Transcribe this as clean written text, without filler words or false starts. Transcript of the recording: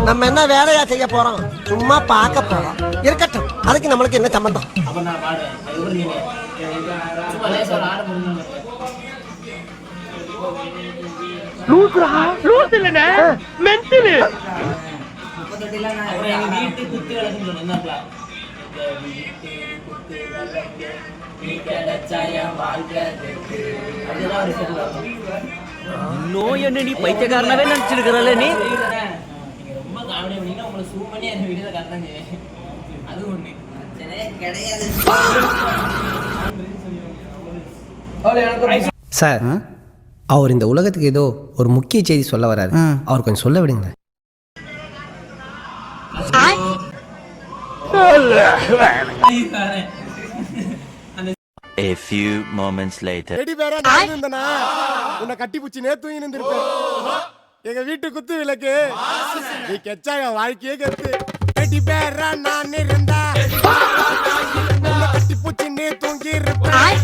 நம்ம என்ன வேலையா செய்ய போறோம்? சும்மா பார்க்க போறோம். இருக்கட்டும், அதுக்கு நம்மளுக்கு என்ன சம்பந்தம்? நோய் என்ன நீ பைத்தியக்காரனாவே நினைச்சிருக்கிறல்ல நீ. சார், அவர் இந்த உலகத்துக்கு ஏதோ ஒரு முக்கிய செய்தி சொல்ல வராரு. அவர் கொஞ்சம் சொல்ல விடுங்க. A few moments later. Ready பேரா நான் இருந்தனா உன்னை கட்டி புச்சி நேத்து இருந்திருப்பேன். எங்க வீட்டு குத்து விளக்கு நீ கெச்சா என் வாழ்க்கையே கெத்து. ரெடி பேரா நான் இருந்தா உன்னை கட்டி புச்சி நேத்து இருப்பேன்.